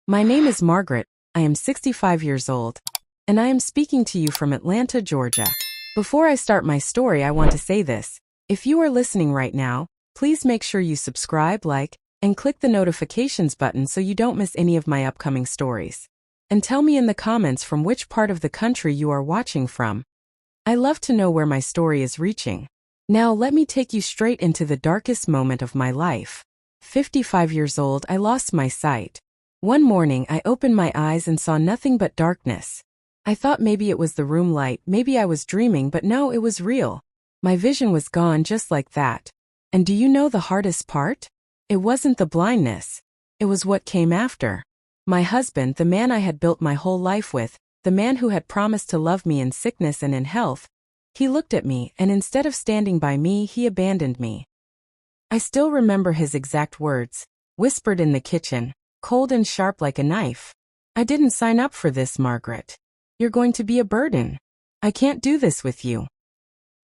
My name is Margaret, I am 65 years old, and I am speaking to you from Atlanta, Georgia. Before I start my story, I want to say this. If you are listening right now, please make sure you subscribe, like, and click the notifications button so you don't miss any of my upcoming stories. And tell me in the comments from which part of the country you are watching from. I love to know where my story is reaching. Now let me take you straight into the darkest moment of my life. 55 years old, I lost my sight. One morning I opened my eyes and saw nothing but darkness. I thought maybe it was the room light, maybe I was dreaming, but no, it was real. My vision was gone just like that. And do you know the hardest part? It wasn't the blindness. It was what came after. My husband, the man I had built my whole life with, the man who had promised to love me in sickness and in health, he looked at me and instead of standing by me, he abandoned me. I still remember his exact words, whispered in the kitchen, cold and sharp like a knife. "I didn't sign up for this, Margaret. You're going to be a burden. I can't do this with you."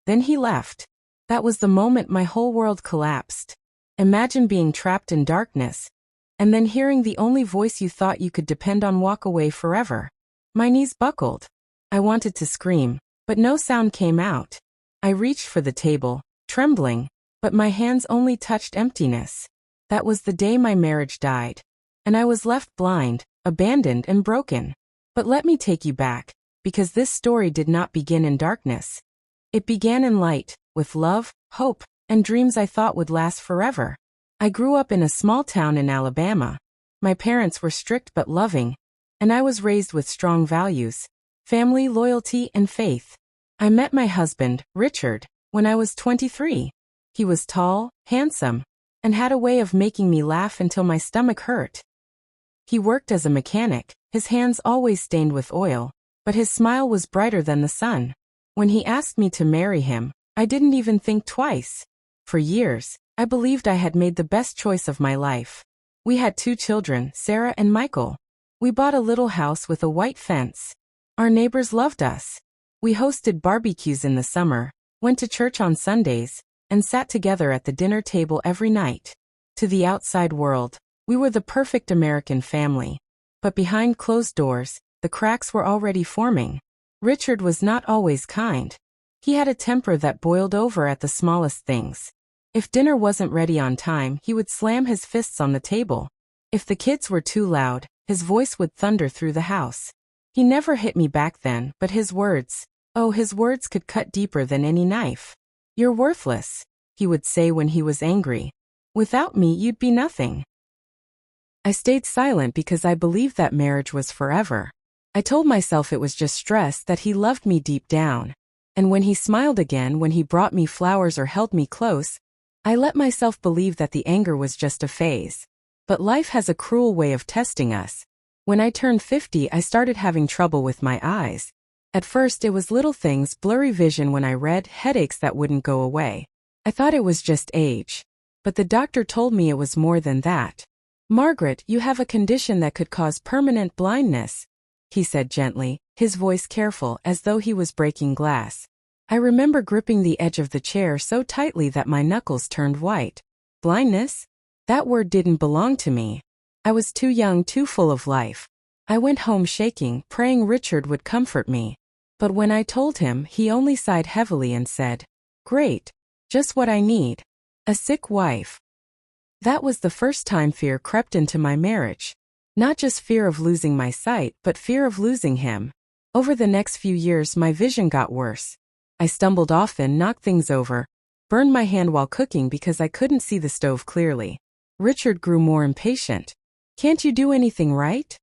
Then he left. That was the moment my whole world collapsed. Imagine being trapped in darkness, and then hearing the only voice you thought you could depend on walk away forever. My knees buckled. I wanted to scream, but no sound came out. I reached for the table, trembling, but my hands only touched emptiness. That was the day my marriage died. And I was left blind, abandoned, and broken. But let me take you back, because this story did not begin in darkness. It began in light, with love, hope, and dreams I thought would last forever. I grew up in a small town in Alabama. My parents were strict but loving, and I was raised with strong values, family, loyalty, and faith. I met my husband, Richard, when I was 23. He was tall, handsome, and had a way of making me laugh until my stomach hurt. He worked as a mechanic, his hands always stained with oil, but his smile was brighter than the sun. When he asked me to marry him, I didn't even think twice. For years, I believed I had made the best choice of my life. We had 2 children, Sarah and Michael. We bought a little house with a white fence. Our neighbors loved us. We hosted barbecues in the summer, went to church on Sundays, and sat together at the dinner table every night. To the outside world, we were the perfect American family. But behind closed doors, the cracks were already forming. Richard was not always kind. He had a temper that boiled over at the smallest things. If dinner wasn't ready on time, he would slam his fists on the table. If the kids were too loud, his voice would thunder through the house. He never hit me back then, but his words, oh, his words could cut deeper than any knife. "You're worthless," he would say when he was angry. "Without me, you'd be nothing." I stayed silent because I believed that marriage was forever. I told myself it was just stress, that he loved me deep down. And when he smiled again, when he brought me flowers or held me close, I let myself believe that the anger was just a phase. But life has a cruel way of testing us. When I turned 50, I started having trouble with my eyes. At first it was little things, blurry vision when I read, headaches that wouldn't go away. I thought it was just age. But the doctor told me it was more than that. "Margaret, you have a condition that could cause permanent blindness," he said gently, his voice careful, as though he was breaking glass. I remember gripping the edge of the chair so tightly that my knuckles turned white. Blindness? That word didn't belong to me. I was too young, too full of life. I went home shaking, praying Richard would comfort me. But when I told him, he only sighed heavily and said, "Great. Just what I need. A sick wife." That was the first time fear crept into my marriage. Not just fear of losing my sight, but fear of losing him. Over the next few years, my vision got worse. I stumbled often, knocked things over, burned my hand while cooking because I couldn't see the stove clearly. Richard grew more impatient. "Can't you do anything right?"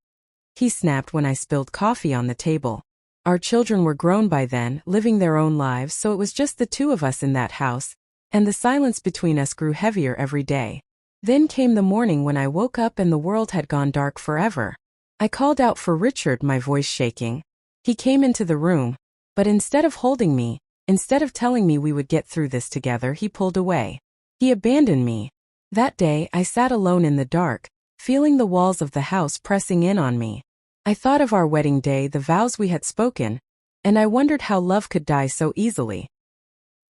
he snapped when I spilled coffee on the table. Our children were grown by then, living their own lives, so it was just the 2 of us in that house, and the silence between us grew heavier every day. Then came the morning when I woke up and the world had gone dark forever. I called out for Richard, my voice shaking. He came into the room, but instead of holding me, instead of telling me we would get through this together, he pulled away. He abandoned me. That day, I sat alone in the dark, feeling the walls of the house pressing in on me. I thought of our wedding day, the vows we had spoken, and I wondered how love could die so easily.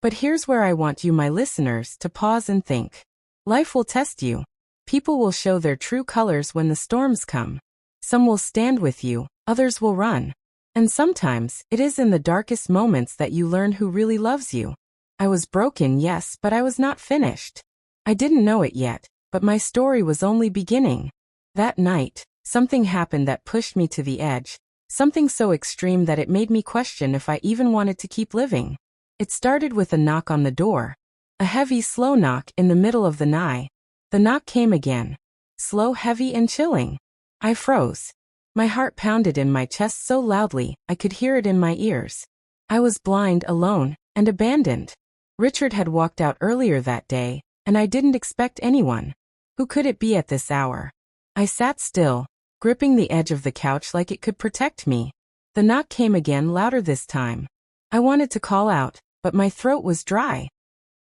But here's where I want you, my listeners, to pause and think. Life will test you. People will show their true colors when the storms come. Some will stand with you, others will run. And sometimes, it is in the darkest moments that you learn who really loves you. I was broken, yes, but I was not finished. I didn't know it yet, but my story was only beginning. That night, something happened that pushed me to the edge, something so extreme that it made me question if I even wanted to keep living. It started with a knock on the door. A heavy, slow knock in the middle of the night. The knock came again. Slow, heavy, and chilling. I froze. My heart pounded in my chest so loudly, I could hear it in my ears. I was blind, alone, and abandoned. Richard had walked out earlier that day, and I didn't expect anyone. Who could it be at this hour? I sat still, gripping the edge of the couch like it could protect me. The knock came again, louder this time. I wanted to call out, but my throat was dry.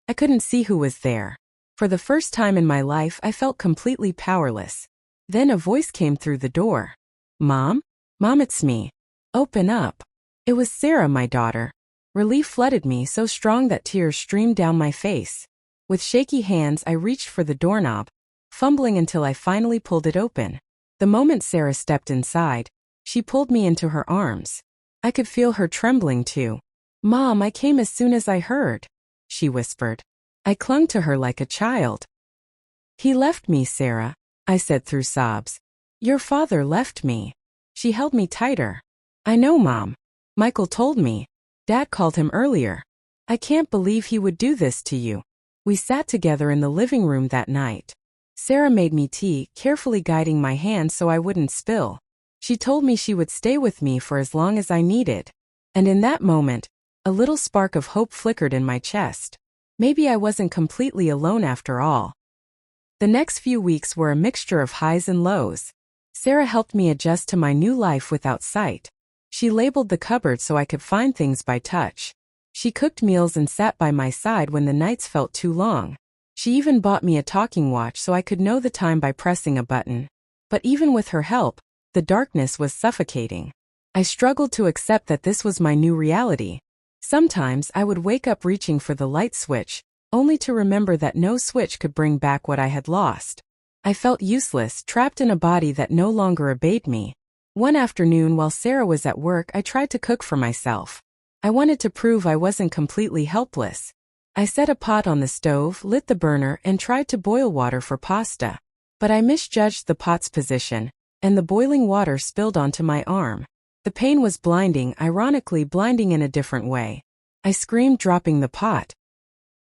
I couldn't see who was there. For the first time in my life, I felt completely powerless. Then a voice came through the door. Mom? Mom, it's me. Open up. It was Sarah, my daughter. Relief flooded me so strong that tears streamed down my face. With shaky hands, I reached for the doorknob, fumbling until I finally pulled it open. The moment Sarah stepped inside, she pulled me into her arms. I could feel her trembling too. Mom, I came as soon as I heard, she whispered. I clung to her like a child. He left me, Sarah, I said through sobs. Your father left me. She held me tighter. I know, Mom. Michael told me. Dad called him earlier. I can't believe he would do this to you. We sat together in the living room that night. Sarah made me tea, carefully guiding my hand so I wouldn't spill. She told me she would stay with me for as long as I needed. And in that moment, a little spark of hope flickered in my chest. Maybe I wasn't completely alone after all. The next few weeks were a mixture of highs and lows. Sarah helped me adjust to my new life without sight. She labeled the cupboard so I could find things by touch. She cooked meals and sat by my side when the nights felt too long. She even bought me a talking watch so I could know the time by pressing a button. But even with her help, the darkness was suffocating. I struggled to accept that this was my new reality. Sometimes I would wake up reaching for the light switch, only to remember that no switch could bring back what I had lost. I felt useless, trapped in a body that no longer obeyed me. One afternoon while Sarah was at work, I tried to cook for myself. I wanted to prove I wasn't completely helpless. I set a pot on the stove, lit the burner, and tried to boil water for pasta. But I misjudged the pot's position, and the boiling water spilled onto my arm. The pain was blinding, ironically blinding in a different way. I screamed, dropping the pot.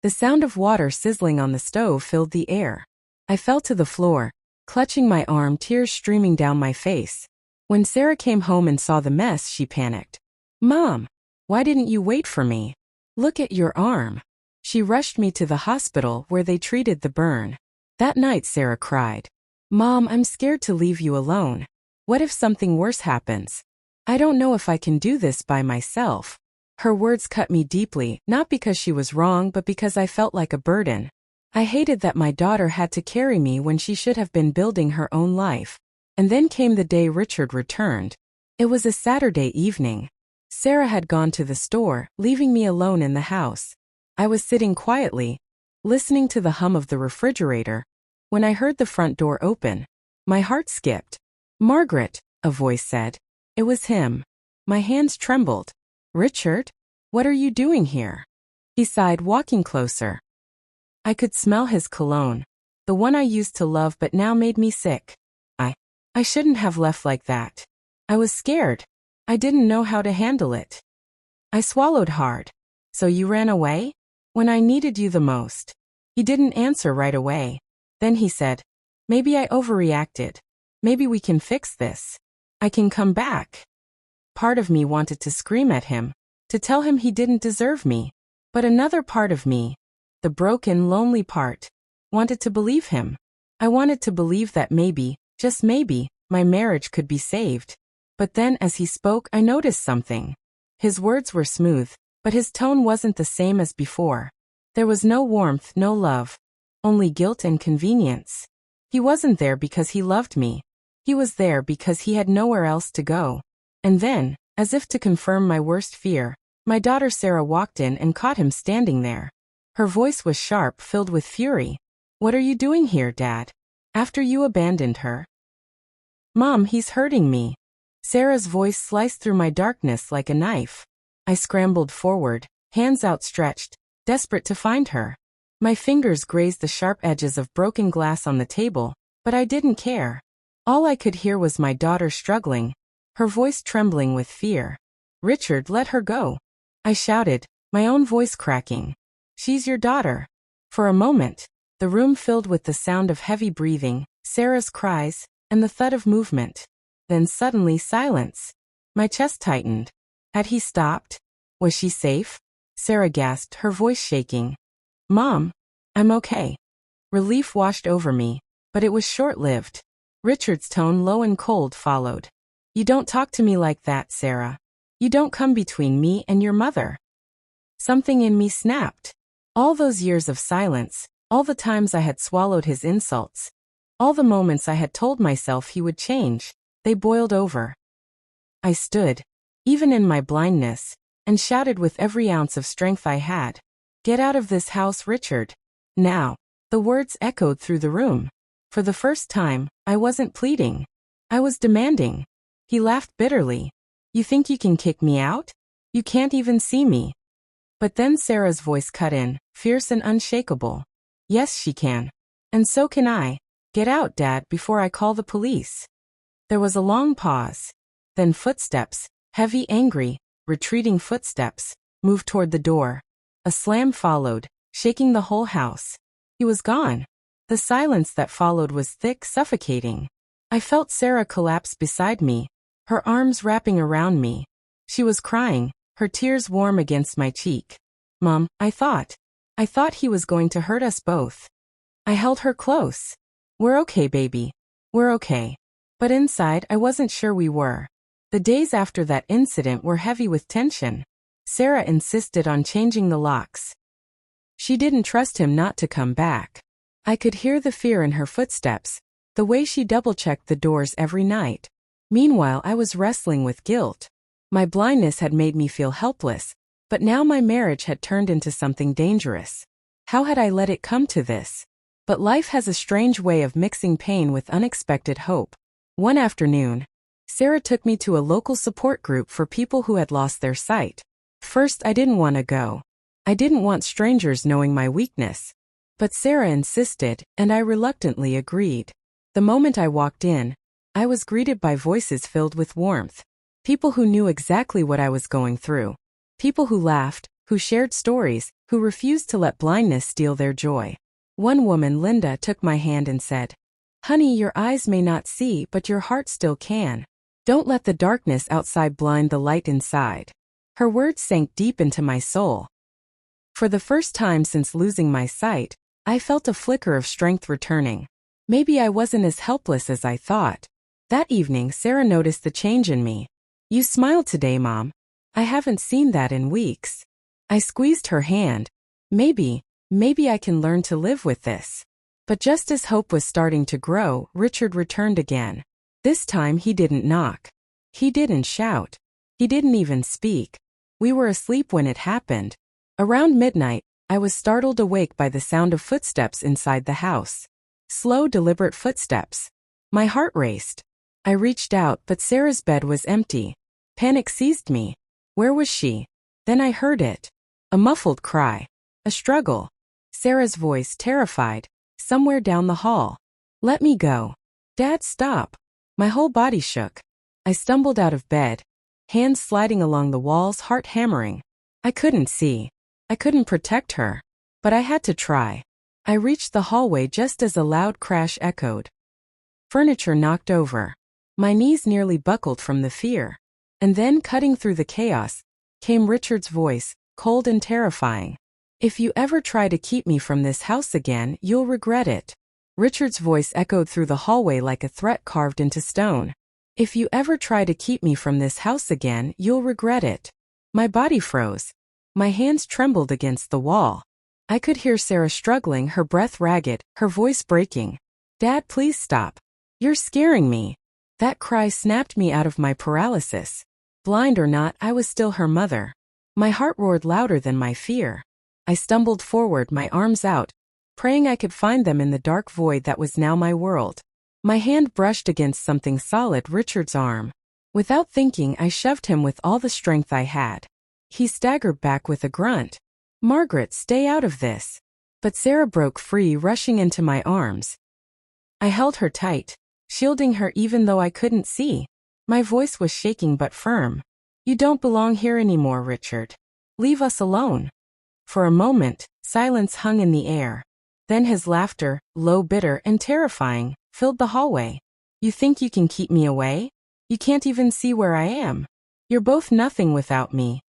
The sound of water sizzling on the stove filled the air. I fell to the floor, clutching my arm, tears streaming down my face. When Sarah came home and saw the mess, she panicked. Mom, why didn't you wait for me? Look at your arm. She rushed me to the hospital where they treated the burn. That night, Sarah cried. Mom, I'm scared to leave you alone. What if something worse happens? I don't know if I can do this by myself. Her words cut me deeply, not because she was wrong, but because I felt like a burden. I hated that my daughter had to carry me when she should have been building her own life. And then came the day Richard returned. It was a Saturday evening. Sarah had gone to the store, leaving me alone in the house. I was sitting quietly, listening to the hum of the refrigerator, when I heard the front door open. My heart skipped. Margaret, a voice said. It was him. My hands trembled. Richard? What are you doing here? He sighed, walking closer. I could smell his cologne, the one I used to love but now made me sick. I shouldn't have left like that. I was scared. I didn't know how to handle it. I swallowed hard. So you ran away? When I needed you the most. He didn't answer right away. Then he said, maybe I overreacted. Maybe we can fix this. I can come back. Part of me wanted to scream at him, to tell him he didn't deserve me. But another part of me, the broken, lonely part, wanted to believe him. I wanted to believe that maybe, just maybe, my marriage could be saved. But then as he spoke, I noticed something. His words were smooth, but his tone wasn't the same as before. There was no warmth, no love, only guilt and convenience. He wasn't there because he loved me. He was there because he had nowhere else to go. And then, as if to confirm my worst fear, my daughter Sarah walked in and caught him standing there. Her voice was sharp, filled with fury. What are you doing here, Dad? After you abandoned her? Mom, he's hurting me. Sarah's voice sliced through my darkness like a knife. I scrambled forward, hands outstretched, desperate to find her. My fingers grazed the sharp edges of broken glass on the table, but I didn't care. All I could hear was my daughter struggling, her voice trembling with fear. Richard, let her go. I shouted, my own voice cracking. She's your daughter. For a moment, the room filled with the sound of heavy breathing, Sarah's cries, and the thud of movement. Then suddenly silence. My chest tightened. Had he stopped? Was she safe? Sarah gasped, her voice shaking. Mom, I'm okay. Relief washed over me, but it was short-lived. Richard's tone, low and cold, followed. You don't talk to me like that, Sarah. You don't come between me and your mother. Something in me snapped. All those years of silence, all the times I had swallowed his insults, all the moments I had told myself he would change, they boiled over. I stood, even in my blindness, and shouted with every ounce of strength I had. Get out of this house, Richard. Now. The words echoed through the room. For the first time, I wasn't pleading. I was demanding. He laughed bitterly. You think you can kick me out? You can't even see me. But then Sarah's voice cut in, fierce and unshakable. Yes, she can. And so can I. Get out, Dad, before I call the police. There was a long pause. Then footsteps, heavy, angry, retreating footsteps, moved toward the door. A slam followed, shaking the whole house. He was gone. The silence that followed was thick, suffocating. I felt Sarah collapse beside me, her arms wrapping around me. She was crying, her tears warm against my cheek. Mom, I thought he was going to hurt us both. I held her close. We're okay, baby. We're okay. But inside, I wasn't sure we were. The days after that incident were heavy with tension. Sarah insisted on changing the locks. She didn't trust him not to come back. I could hear the fear in her footsteps, the way she double-checked the doors every night. Meanwhile, I was wrestling with guilt. My blindness had made me feel helpless, but now my marriage had turned into something dangerous. How had I let it come to this? But life has a strange way of mixing pain with unexpected hope. One afternoon, Sarah took me to a local support group for people who had lost their sight. First, I didn't want to go. I didn't want strangers knowing my weakness. But Sarah insisted, and I reluctantly agreed. The moment I walked in, I was greeted by voices filled with warmth. People who knew exactly what I was going through. People who laughed, who shared stories, who refused to let blindness steal their joy. One woman, Linda, took my hand and said, "Honey, your eyes may not see, but your heart still can. Don't let the darkness outside blind the light inside." Her words sank deep into my soul. For the first time since losing my sight, I felt a flicker of strength returning. Maybe I wasn't as helpless as I thought. That evening, Sarah noticed the change in me. "You smiled today, Mom. I haven't seen that in weeks." I squeezed her hand. Maybe I can learn to live with this. But just as hope was starting to grow, Richard returned again. This time he didn't knock. He didn't shout. He didn't even speak. We were asleep when it happened. Around midnight, I was startled awake by the sound of footsteps inside the house. Slow, deliberate footsteps. My heart raced. I reached out, but Sarah's bed was empty. Panic seized me. Where was she? Then I heard it. A muffled cry. A struggle. Sarah's voice, terrified. Somewhere down the hall. "Let me go. Dad, stop." My whole body shook. I stumbled out of bed. Hands sliding along the walls, heart hammering. I couldn't see. I couldn't protect her. But I had to try. I reached the hallway just as a loud crash echoed. Furniture knocked over. My knees nearly buckled from the fear. And then, cutting through the chaos, came Richard's voice, cold and terrifying. "If you ever try to keep me from this house again, you'll regret it." Richard's voice echoed through the hallway like a threat carved into stone. "If you ever try to keep me from this house again, you'll regret it." My body froze. My hands trembled against the wall. I could hear Sarah struggling, her breath ragged, her voice breaking. "Dad, please stop. You're scaring me." That cry snapped me out of my paralysis. Blind or not, I was still her mother. My heart roared louder than my fear. I stumbled forward, my arms out, praying I could find them in the dark void that was now my world. My hand brushed against something solid, Richard's arm. Without thinking, I shoved him with all the strength I had. He staggered back with a grunt. "Margaret, stay out of this." But Sarah broke free, rushing into my arms. I held her tight, shielding her even though I couldn't see. My voice was shaking but firm. "You don't belong here anymore, Richard. Leave us alone." For a moment, silence hung in the air. Then his laughter, low, bitter, and terrifying, filled the hallway. "You think you can keep me away? You can't even see where I am. You're both nothing without me."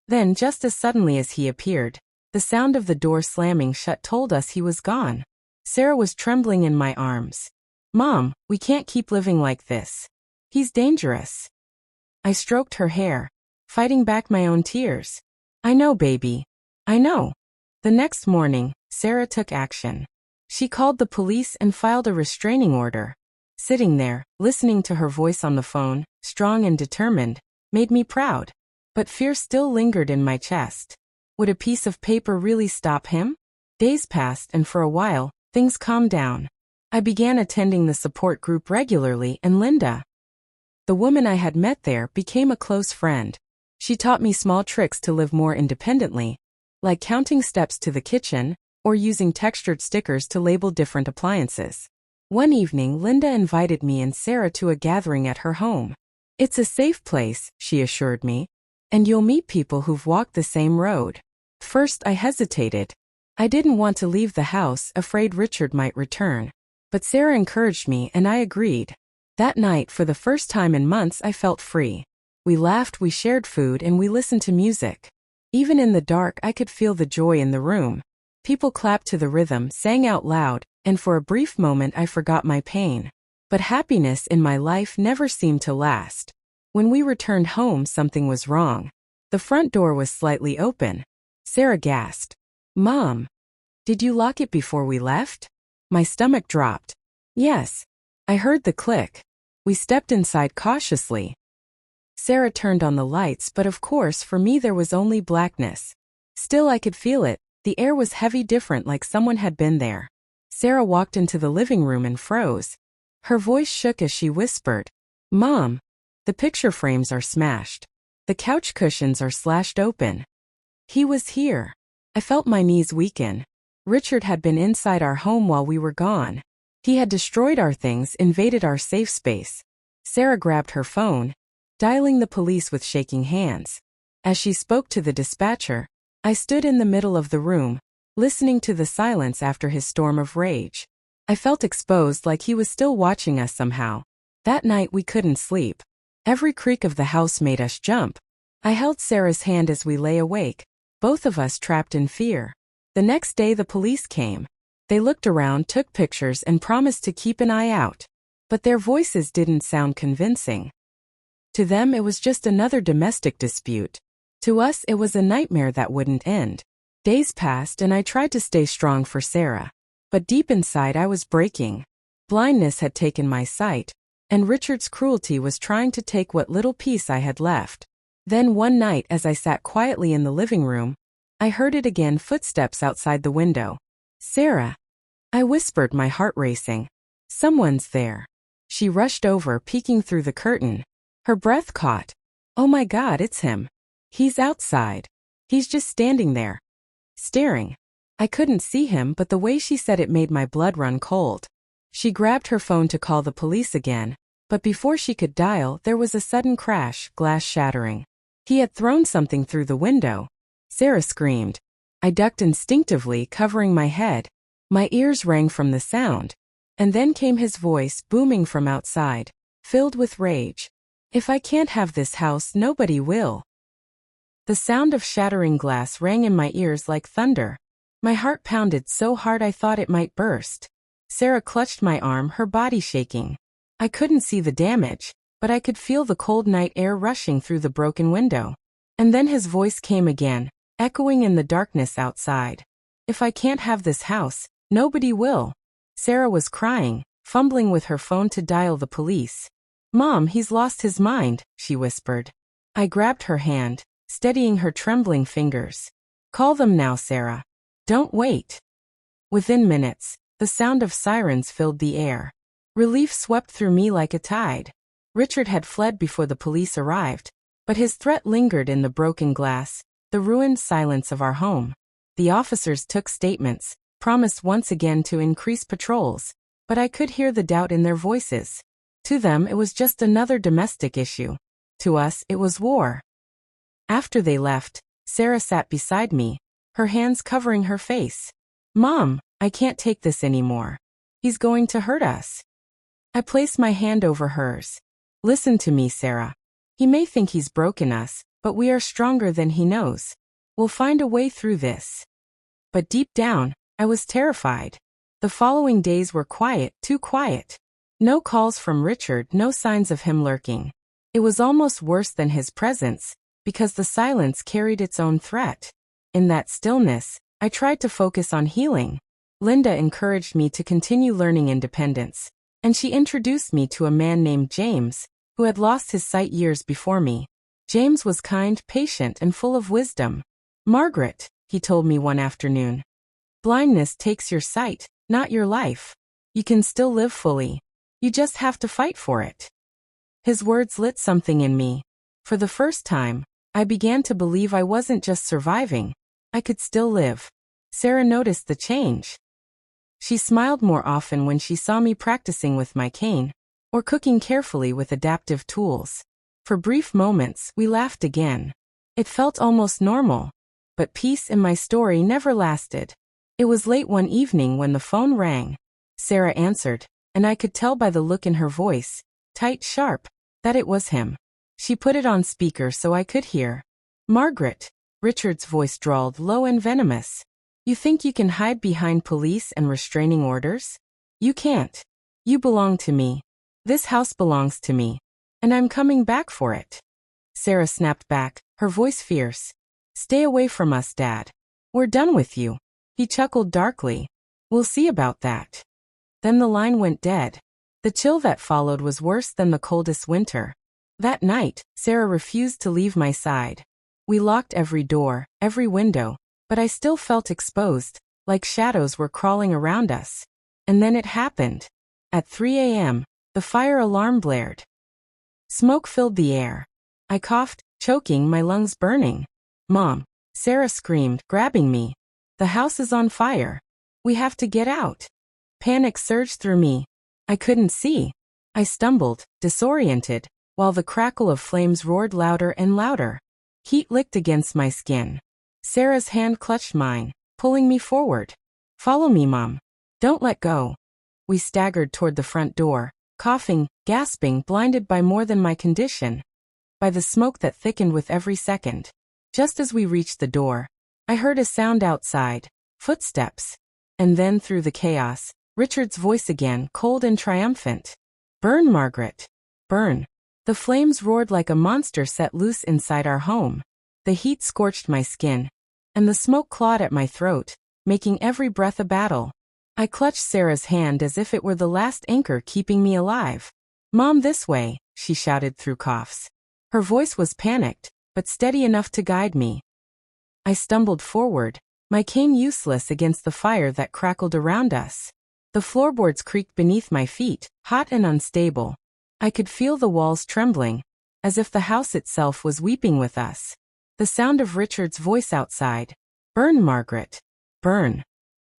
Then, just as suddenly as he appeared, the sound of the door slamming shut told us he was gone. Sarah was trembling in my arms. "Mom, we can't keep living like this. He's dangerous." I stroked her hair, fighting back my own tears. "I know, baby. I know." The next morning, Sarah took action. She called the police and filed a restraining order. Sitting there, listening to her voice on the phone, strong and determined, made me proud. But fear still lingered in my chest. Would a piece of paper really stop him? Days passed, and for a while, things calmed down. I began attending the support group regularly, and Linda, the woman I had met there, became a close friend. She taught me small tricks to live more independently, like counting steps to the kitchen, or using textured stickers to label different appliances. One evening, Linda invited me and Sarah to a gathering at her home. "It's a safe place," she assured me, "and you'll meet people who've walked the same road." First, I hesitated. I didn't want to leave the house, afraid Richard might return. But Sarah encouraged me, and I agreed. That night, for the first time in months, I felt free. We laughed, we shared food, and we listened to music. Even in the dark, I could feel the joy in the room. People clapped to the rhythm, sang out loud, and for a brief moment I forgot my pain. But happiness in my life never seemed to last. When we returned home, something was wrong. The front door was slightly open. Sarah gasped. "Mom, did you lock it before we left?" My stomach dropped. "Yes." I heard the click. We stepped inside cautiously. Sarah turned on the lights, but of course for me there was only blackness. Still, I could feel it. The air was heavy, different, like someone had been there. Sarah walked into the living room and froze. Her voice shook as she whispered, "Mom, the picture frames are smashed. The couch cushions are slashed open." He was here. I felt my knees weaken. Richard had been inside our home while we were gone. He had destroyed our things, invaded our safe space. Sarah grabbed her phone, dialing the police with shaking hands. As she spoke to the dispatcher, I stood in the middle of the room, listening to the silence after his storm of rage. I felt exposed, like he was still watching us somehow. That night we couldn't sleep. Every creak of the house made us jump. I held Sarah's hand as we lay awake, both of us trapped in fear. The next day the police came. They looked around, took pictures, and promised to keep an eye out. But their voices didn't sound convincing. To them it was just another domestic dispute. To us it was a nightmare that wouldn't end. Days passed and I tried to stay strong for Sarah. But deep inside I was breaking. Blindness had taken my sight, and Richard's cruelty was trying to take what little peace I had left. Then one night, as I sat quietly in the living room, I heard it again, footsteps outside the window. "Sarah," I whispered, my heart racing. "Someone's there." She rushed over, peeking through the curtain. Her breath caught. "Oh my God, it's him. He's outside. He's just standing there, staring." I couldn't see him, but the way she said it made my blood run cold. She grabbed her phone to call the police again, but before she could dial, there was a sudden crash, glass shattering. He had thrown something through the window. Sarah screamed. I ducked instinctively, covering my head. My ears rang from the sound. And then came his voice, booming from outside, filled with rage. "If I can't have this house, nobody will." The sound of shattering glass rang in my ears like thunder. My heart pounded so hard I thought it might burst. Sarah clutched my arm, her body shaking. I couldn't see the damage, but I could feel the cold night air rushing through the broken window. And then his voice came again, echoing in the darkness outside. "If I can't have this house, nobody will." Sarah was crying, fumbling with her phone to dial the police. "Mom, he's lost his mind," she whispered. I grabbed her hand, steadying her trembling fingers. "Call them now, Sarah. Don't wait." Within minutes, the sound of sirens filled the air. Relief swept through me like a tide. Richard had fled before the police arrived, but his threat lingered in the broken glass, the ruined silence of our home. The officers took statements, promised once again to increase patrols, but I could hear the doubt in their voices. To them it was just another domestic issue. To us it was war. After they left, Sarah sat beside me, her hands covering her face. "Mom, I can't take this anymore. He's going to hurt us." I placed my hand over hers. "Listen to me, Sarah. He may think he's broken us, but we are stronger than he knows. We'll find a way through this." But deep down, I was terrified. The following days were quiet, too quiet. No calls from Richard, no signs of him lurking. It was almost worse than his presence, because the silence carried its own threat. In that stillness, I tried to focus on healing. Linda encouraged me to continue learning independence, and she introduced me to a man named James, who had lost his sight years before me. James was kind, patient, and full of wisdom. "Margaret," he told me one afternoon, "blindness takes your sight, not your life. You can still live fully. You just have to fight for it." His words lit something in me. For the first time, I began to believe I wasn't just surviving. I could still live. Sarah noticed the change. She smiled more often when she saw me practicing with my cane, or cooking carefully with adaptive tools. For brief moments, we laughed again. It felt almost normal. But peace in my story never lasted. It was late one evening when the phone rang. Sarah answered, and I could tell by the look in her voice, tight, sharp, that it was him. She put it on speaker so I could hear. "Margaret," Richard's voice drawled, low and venomous. "You think you can hide behind police and restraining orders? You can't. You belong to me. This house belongs to me. And I'm coming back for it." Sarah snapped back, her voice fierce. "Stay away from us, Dad. We're done with you." He chuckled darkly. "We'll see about that." Then the line went dead. The chill that followed was worse than the coldest winter. That night, Sarah refused to leave my side. We locked every door, every window, but I still felt exposed, like shadows were crawling around us. And then it happened. At 3 a.m., the fire alarm blared. Smoke filled the air. I coughed, choking, my lungs burning. "Mom," Sarah screamed, grabbing me. "The house is on fire. We have to get out." Panic surged through me. I couldn't see. I stumbled, disoriented, while the crackle of flames roared louder and louder. Heat licked against my skin. Sarah's hand clutched mine, pulling me forward. "Follow me, Mom. Don't let go." We staggered toward the front door, coughing, gasping, blinded by more than my condition. By the smoke that thickened with every second. Just as we reached the door, I heard a sound outside, footsteps. And then through the chaos, Richard's voice again, cold and triumphant. "Burn, Margaret. Burn." The flames roared like a monster set loose inside our home. The heat scorched my skin, and the smoke clawed at my throat, making every breath a battle. I clutched Sarah's hand as if it were the last anchor keeping me alive. "Mom, this way," she shouted through coughs. Her voice was panicked, but steady enough to guide me. I stumbled forward, my cane useless against the fire that crackled around us. The floorboards creaked beneath my feet, hot and unstable. I could feel the walls trembling, as if the house itself was weeping with us. The sound of Richard's voice outside, "Burn, Margaret. Burn,"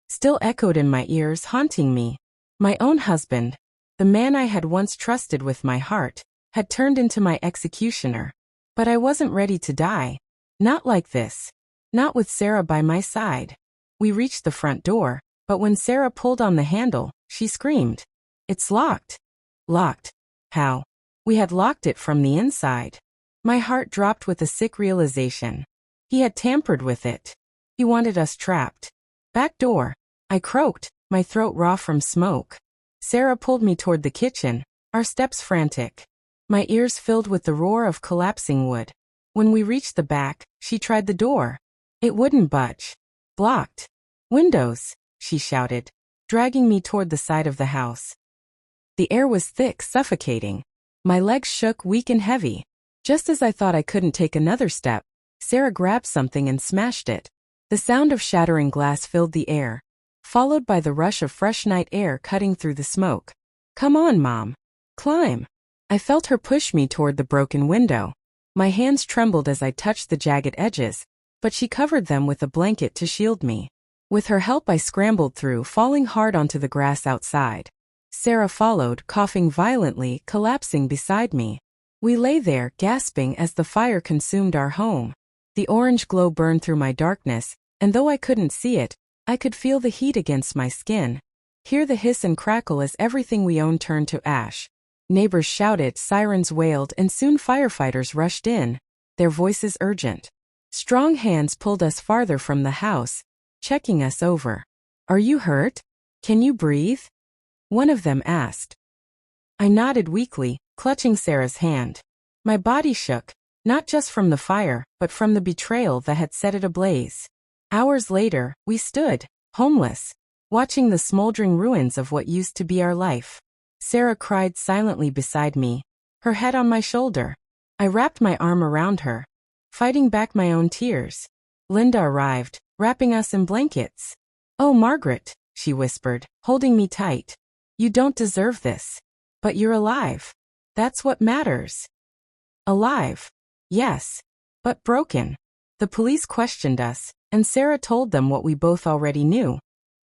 still echoed in my ears, haunting me. My own husband, the man I had once trusted with my heart, had turned into my executioner. But I wasn't ready to die. Not like this. Not with Sarah by my side. We reached the front door, but when Sarah pulled on the handle, she screamed. "It's locked." Locked. How? We had locked it from the inside. My heart dropped with a sick realization. He had tampered with it. He wanted us trapped. "Back door," I croaked, my throat raw from smoke. Sarah pulled me toward the kitchen, our steps frantic. My ears filled with the roar of collapsing wood. When we reached the back, she tried the door. It wouldn't budge. "Blocked." "Windows," she shouted, dragging me toward the side of the house. The air was thick, suffocating. My legs shook, weak and heavy. Just as I thought I couldn't take another step, Sarah grabbed something and smashed it. The sound of shattering glass filled the air, followed by the rush of fresh night air cutting through the smoke. Come on, Mom. Climb. I felt her push me toward the broken window. My hands trembled as I touched the jagged edges, but she covered them with a blanket to shield me. With her help, I scrambled through, falling hard onto the grass outside. Sarah followed, coughing violently, collapsing beside me. We lay there, gasping as the fire consumed our home. The orange glow burned through my darkness, and though I couldn't see it, I could feel the heat against my skin. Hear the hiss and crackle as everything we owned turned to ash. Neighbors shouted, sirens wailed, and soon firefighters rushed in, their voices urgent. Strong hands pulled us farther from the house, checking us over. Are you hurt? Can you breathe? One of them asked. I nodded weakly, clutching Sarah's hand. My body shook, not just from the fire, but from the betrayal that had set it ablaze. Hours later, we stood, homeless, watching the smoldering ruins of what used to be our life. Sarah cried silently beside me, her head on my shoulder. I wrapped my arm around her, fighting back my own tears. Linda arrived, wrapping us in blankets. Oh, Margaret, she whispered, holding me tight. You don't deserve this. But you're alive. That's what matters. Alive. Yes. But broken. The police questioned us, and Sarah told them what we both already knew.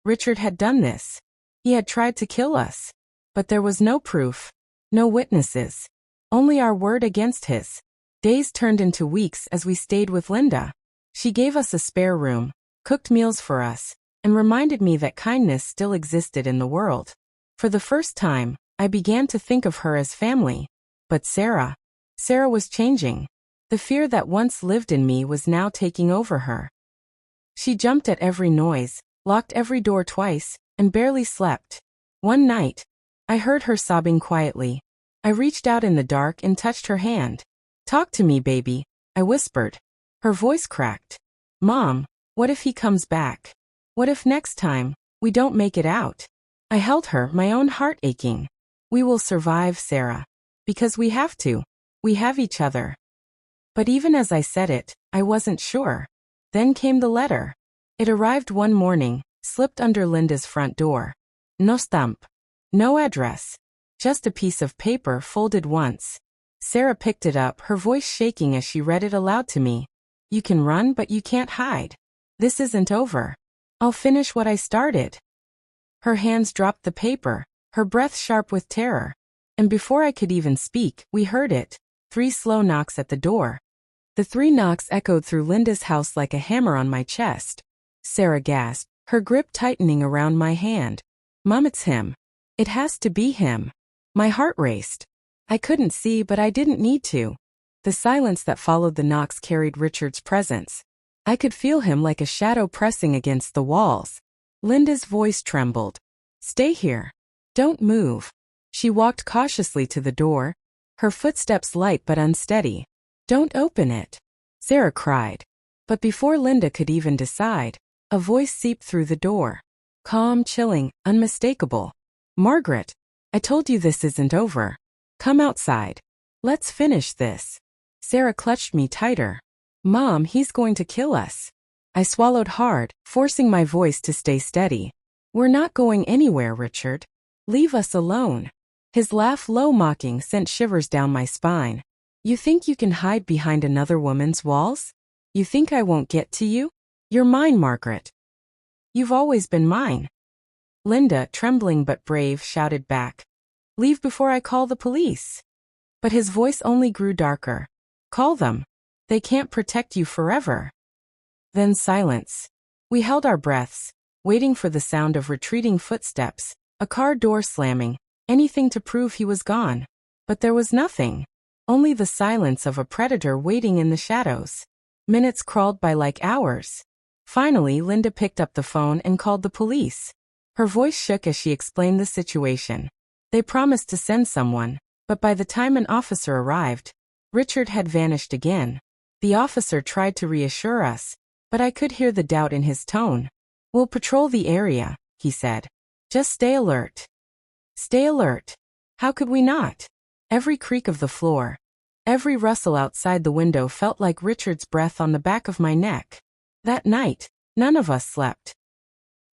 Richard had done this. He had tried to kill us. But there was no proof. No witnesses. Only our word against his. Days turned into weeks as we stayed with Linda. She gave us a spare room, cooked meals for us, and reminded me that kindness still existed in the world. For the first time, I began to think of her as family. But Sarah was changing. The fear that once lived in me was now taking over her. She jumped at every noise, locked every door twice, and barely slept. One night, I heard her sobbing quietly. I reached out in the dark and touched her hand. Talk to me, baby, I whispered. Her voice cracked. Mom, what if he comes back? What if next time, we don't make it out? I held her, my own heart aching. We will survive, Sarah. Because we have to. We have each other. But even as I said it, I wasn't sure. Then came the letter. It arrived one morning, slipped under Linda's front door. No stamp. No address. Just a piece of paper folded once. Sarah picked it up, her voice shaking as she read it aloud to me. You can run, but you can't hide. This isn't over. I'll finish what I started. Her hands dropped the paper, her breath sharp with terror. And before I could even speak, we heard it. 3 slow knocks at the door. The 3 knocks echoed through Linda's house like a hammer on my chest. Sarah gasped, her grip tightening around my hand. Mom, it's him. It has to be him. My heart raced. I couldn't see, but I didn't need to. The silence that followed the knocks carried Richard's presence. I could feel him like a shadow pressing against the walls. Linda's voice trembled. Stay here. Don't move. She walked cautiously to the door, her footsteps light but unsteady. Don't open it, Sarah cried. But before Linda could even decide, a voice seeped through the door. Calm, chilling, unmistakable. Margaret, I told you this isn't over. Come outside. Let's finish this. Sarah clutched me tighter. Mom, he's going to kill us. I swallowed hard, forcing my voice to stay steady. We're not going anywhere, Richard. Leave us alone. His laugh, low mocking, sent shivers down my spine. You think you can hide behind another woman's walls? You think I won't get to you? You're mine, Margaret. You've always been mine. Linda, trembling but brave, shouted back. Leave before I call the police. But his voice only grew darker. Call them. They can't protect you forever. Then silence. We held our breaths, waiting for the sound of retreating footsteps, a car door slamming, anything to prove he was gone. But there was nothing. Only the silence of a predator waiting in the shadows. Minutes crawled by like hours. Finally, Linda picked up the phone and called the police. Her voice shook as she explained the situation. They promised to send someone, but by the time an officer arrived, Richard had vanished again. The officer tried to reassure us, but I could hear the doubt in his tone. We'll patrol the area, he said. Just stay alert. Stay alert. How could we not? Every creak of the floor, every rustle outside the window felt like Richard's breath on the back of my neck. That night, none of us slept.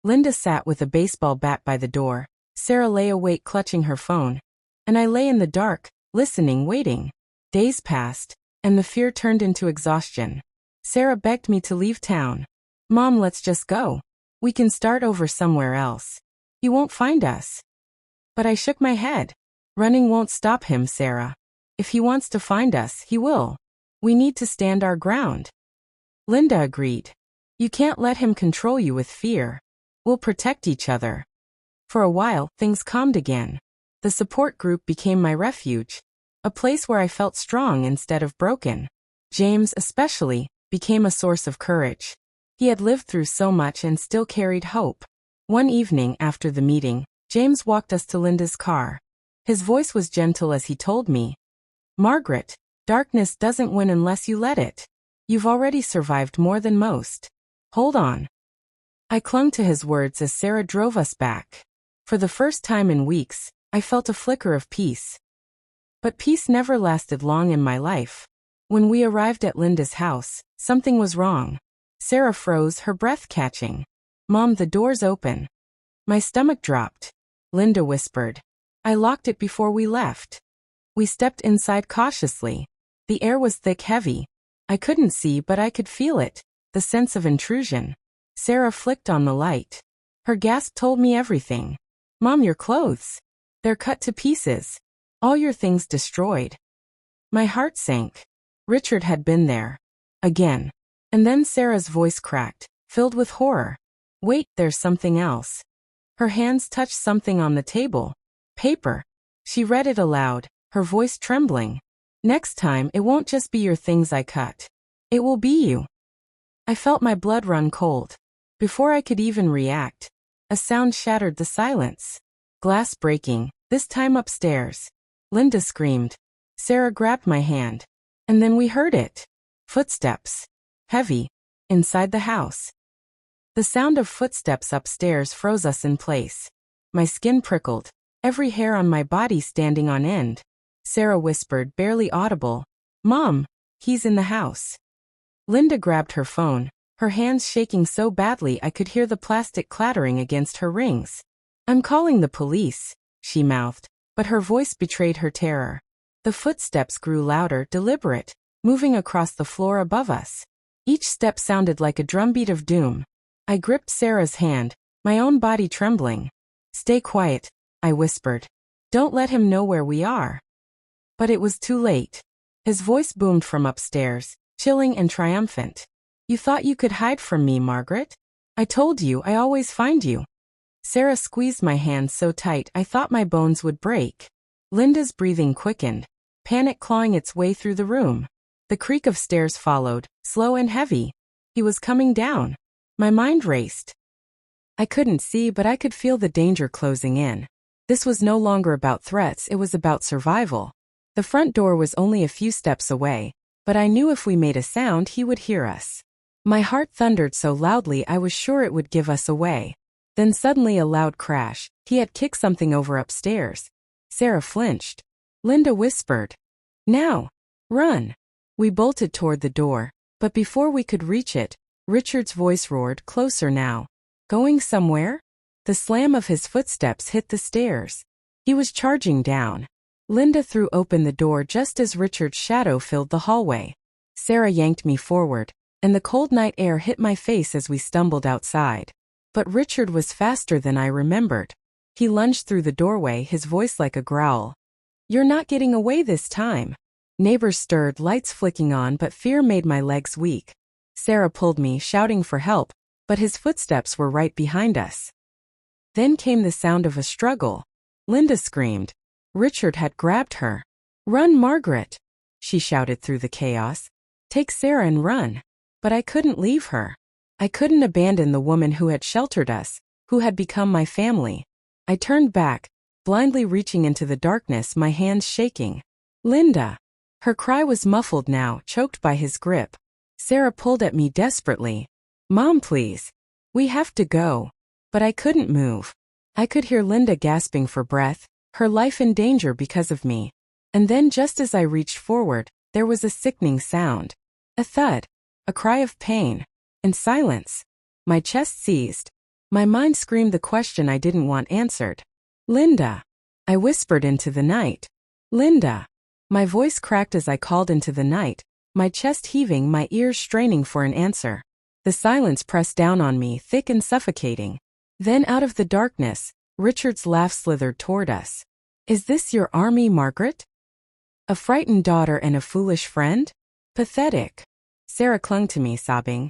Linda sat with a baseball bat by the door, Sarah lay awake clutching her phone. And I lay in the dark, listening, waiting. Days passed, and the fear turned into exhaustion. Sarah begged me to leave town. Mom, let's just go. We can start over somewhere else. He won't find us. But I shook my head. Running won't stop him, Sarah. If he wants to find us, he will. We need to stand our ground. Linda agreed. You can't let him control you with fear. We'll protect each other. For a while, things calmed again. The support group became my refuge, a place where I felt strong instead of broken. James, especially, became a source of courage. He had lived through so much and still carried hope. One evening after the meeting, James walked us to Linda's car. His voice was gentle as he told me, Margaret, darkness doesn't win unless you let it. You've already survived more than most. Hold on. I clung to his words as Sarah drove us back. For the first time in weeks, I felt a flicker of peace. But peace never lasted long in my life. When we arrived at Linda's house, something was wrong. Sarah froze, her breath catching. Mom, the door's open. My stomach dropped. Linda whispered. I locked it before we left. We stepped inside cautiously. The air was thick, heavy. I couldn't see, but I could feel it, the sense of intrusion. Sarah flicked on the light. Her gasp told me everything. Mom, your clothes. They're cut to pieces. All your things destroyed. My heart sank. Richard had been there. Again. And then Sarah's voice cracked, filled with horror. Wait, there's something else. Her hands touched something on the table. Paper. She read it aloud, her voice trembling. Next time, it won't just be your things I cut. It will be you. I felt my blood run cold. Before I could even react, a sound shattered the silence. Glass breaking, this time upstairs. Linda screamed. Sarah grabbed my hand. And then we heard it. Footsteps. Heavy. Inside the house. The sound of footsteps upstairs froze us in place. My skin prickled, every hair on my body standing on end. Sarah whispered, barely audible. Mom, he's in the house. Linda grabbed her phone, her hands shaking so badly I could hear the plastic clattering against her rings. I'm calling the police, she mouthed, but her voice betrayed her terror. The footsteps grew louder, deliberate, moving across the floor above us. Each step sounded like a drumbeat of doom. I gripped Sarah's hand, my own body trembling. Stay quiet, I whispered. Don't let him know where we are. But it was too late. His voice boomed from upstairs, chilling and triumphant. You thought you could hide from me, Margaret? I told you I always find you. Sarah squeezed my hand so tight I thought my bones would break. Linda's breathing quickened, panic clawing its way through the room. The creak of stairs followed, slow and heavy. He was coming down. My mind raced. I couldn't see, but I could feel the danger closing in. This was no longer about threats, it was about survival. The front door was only a few steps away, but I knew if we made a sound he would hear us. My heart thundered so loudly I was sure it would give us away. Then suddenly a loud crash. He had kicked something over upstairs. Sarah flinched. Linda whispered, Now! Run! We bolted toward the door, but before we could reach it, Richard's voice roared, closer now. Going somewhere? The slam of his footsteps hit the stairs. He was charging down. Linda threw open the door just as Richard's shadow filled the hallway. Sarah yanked me forward, and the cold night air hit my face as we stumbled outside. But Richard was faster than I remembered. He lunged through the doorway, his voice like a growl. You're not getting away this time. Neighbors stirred, lights flicking on, but fear made my legs weak. Sarah pulled me, shouting for help, but his footsteps were right behind us. Then came the sound of a struggle. Linda screamed. Richard had grabbed her. Run, Margaret! She shouted through the chaos. Take Sarah and run. But I couldn't leave her. I couldn't abandon the woman who had sheltered us, who had become my family. I turned back, blindly reaching into the darkness, my hands shaking. Linda! Her cry was muffled now, choked by his grip. Sarah pulled at me desperately. Mom, please. We have to go. But I couldn't move. I could hear Linda gasping for breath, her life in danger because of me. And then just as I reached forward, there was a sickening sound. A thud. A cry of pain. And silence. My chest seized. My mind screamed the question I didn't want answered. Linda. I whispered into the night. Linda. My voice cracked as I called into the night, my chest heaving, my ears straining for an answer. The silence pressed down on me, thick and suffocating. Then out of the darkness, Richard's laugh slithered toward us. Is this your army, Margaret? A frightened daughter and a foolish friend? Pathetic. Sarah clung to me, sobbing.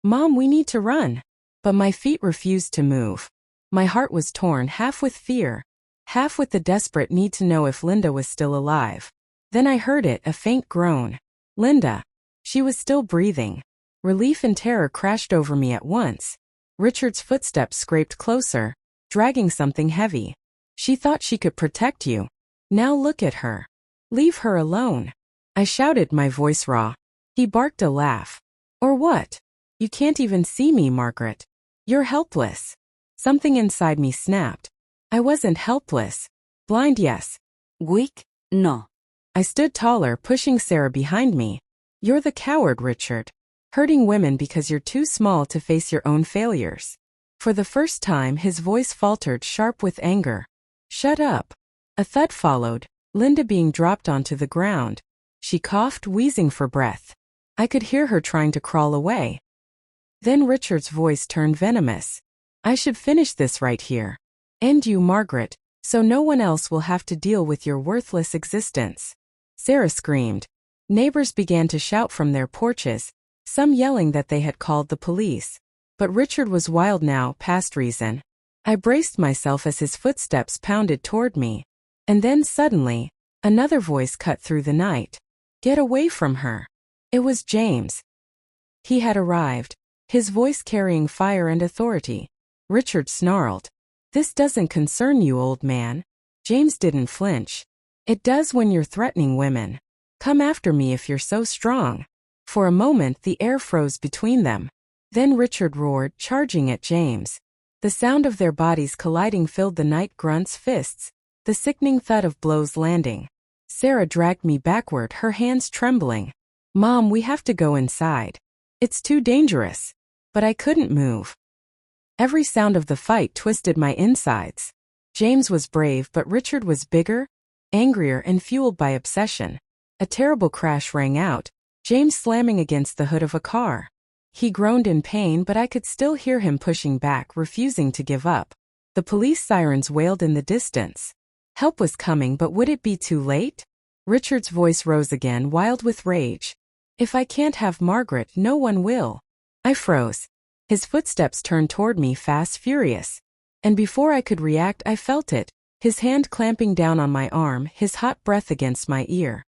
Mom, we need to run. But my feet refused to move. My heart was torn, half with fear, half with the desperate need to know if Linda was still alive. Then I heard it, a faint groan. Linda. She was still breathing. Relief and terror crashed over me at once. Richard's footsteps scraped closer, dragging something heavy. She thought she could protect you. Now look at her. Leave her alone. I shouted, my voice raw. He barked a laugh. Or what? You can't even see me, Margaret. You're helpless. Something inside me snapped. I wasn't helpless. Blind, yes. Weak? No. I stood taller, pushing Sarah behind me. You're the coward, Richard. Hurting women because you're too small to face your own failures. For the first time, his voice faltered, sharp with anger. Shut up. A thud followed, Linda being dropped onto the ground. She coughed, wheezing for breath. I could hear her trying to crawl away. Then Richard's voice turned venomous. I should finish this right here. End you, Margaret, so no one else will have to deal with your worthless existence. Sarah screamed. Neighbors began to shout from their porches, some yelling that they had called the police. But Richard was wild now, past reason. I braced myself as his footsteps pounded toward me. And then suddenly, another voice cut through the night. Get away from her. It was James. He had arrived, his voice carrying fire and authority. Richard snarled. This doesn't concern you, old man. James didn't flinch. It does when you're threatening women. Come after me if you're so strong. For a moment the air froze between them. Then Richard roared, charging at James. The sound of their bodies colliding filled the night, grunts, fists, the sickening thud of blows landing. Sarah dragged me backward, her hands trembling. Mom, we have to go inside. It's too dangerous. But I couldn't move. Every sound of the fight twisted my insides. James was brave, but Richard was bigger, angrier, and fueled by obsession. A terrible crash rang out, James slamming against the hood of a car. He groaned in pain, but I could still hear him pushing back, refusing to give up. The police sirens wailed in the distance. Help was coming, but would it be too late? Richard's voice rose again, wild with rage. If I can't have Margaret, no one will. I froze. His footsteps turned toward me, fast, furious. And before I could react, I felt it, his hand clamping down on my arm, his hot breath against my ear.